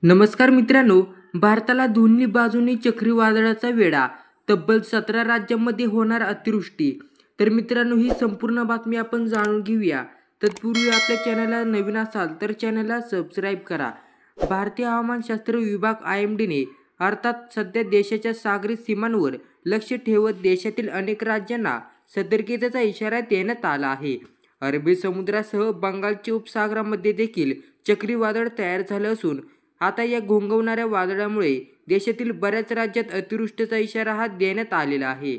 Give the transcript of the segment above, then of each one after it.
नमस्कार मित्रांनो, भारताला दोन्ही बाजूंनी चक्रीवादळाचा वेढा, तब्बल 17 राज्यांमध्ये होणार अतिवृष्टी। तर मित्रांनो, ही संपूर्ण बातमी आपण जाणून घेऊया। तत्पूर्वी आपल्या चॅनलला नवीन असाल तर चॅनलला सबस्क्राईब करा। भारतीय हवामानशास्त्र विभाग IMDने अर्थात सध्या देशाच्या सागरी सीमांवर लक्ष ठेवत देशातील अनेक राज्यांना सतर्कतेचा इशारा देण्यात आला आहे। अरबी समुद्रासह बंगालच्या उपसागरामध्ये देखील चक्रीवादळ तयार झालं असून आता या घोंघवणाऱ्या वादळामुळे देशातील बऱ्याच राज्यात अतिवृष्टीचा इशारा देण्यात आलेला आहे।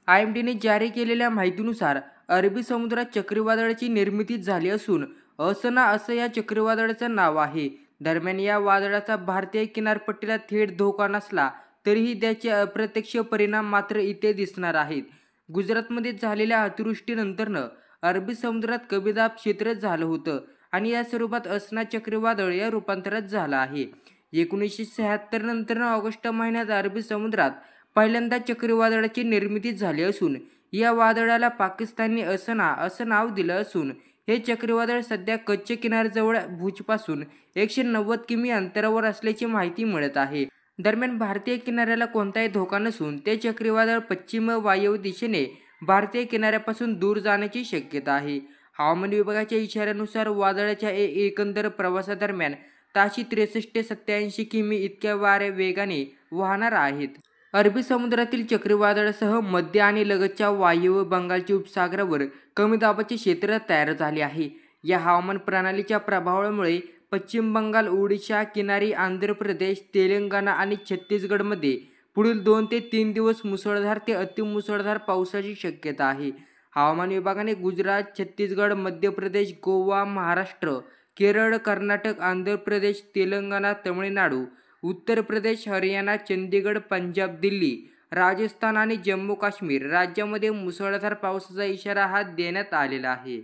IMDने जारी केलेल्या माहितीनुसार अरबी समुद्रात चक्रीवादळाची निर्मिती झाली असून असना असं या चक्रीवादळाचं नाव आहे। दरम्यान या वादळाचा भारतीय किनारपट्टीला थेट धोका नसला तरीही त्याचे अप्रत्यक्ष परिणाम मात्र इथे दिसणार आहेत। गुजरातमध्ये झालेल्या अतिवृष्टीनंतरनं अरबी समुद्रात कमी दाब क्षेत्र झालं होतं आणि या स्वरूपात असना चक्रीवादळ या रूपांतरात झालं आहे। 1976 नंतर ऑगस्ट महिन्यात अरबी समुद्रात पहिल्यांदा चक्रीवादळाची निर्मिती झाली असून या वादळाला पाकिस्तानने असना असं नाव दिलं असून हे चक्रीवादळ सध्या कच्छ किनाऱ्याजवळ भुजपासून 190 किमी अंतरावर असल्याची माहिती मिळत आहे। दरम्यान भारतीय किनाऱ्याला कोणताही धोका नसून ते चक्रीवादळ पश्चिम वायव्य दिशेने भारतीय किनाऱ्यापासून दूर जाण्याची शक्यता आहे। हवामान विभागाच्या इशाऱ्यानुसार वादळाच्या एकंदर प्रवासादरम्यान ताशी 63 ते 87 किमी इतक्या वाऱ्या वेगाने वाहणार आहेत। अरबी समुद्रातील चक्रीवादळासह मध्य आणि लगतच्या वायव्य बंगालच्या उपसागरावर कमी दाबाचे क्षेत्र तयार झाले आहे। या हवामान प्रणालीच्या प्रभावामुळे पश्चिम बंगाल, ओडिशा किनारी, आंध्र प्रदेश, तेलंगणा आणि छत्तीसगडमध्ये पुढील 2 ते 3 दिवस मुसळधार ते अतिमुसळधार पावसाची शक्यता आहे। हवामान विभागाने गुजरात, छत्तीसगड, मध्य प्रदेश, गोवा, महाराष्ट्र, केरळ, कर्नाटक, आंध्र प्रदेश, तेलंगणा, तमिळनाडू, उत्तर प्रदेश, हरियाणा, चंदीगड, पंजाब, दिल्ली, राजस्थान आणि जम्मू काश्मीर राज्यामध्ये मुसळधार पावसाचा इशारा देण्यात आलेला आहे।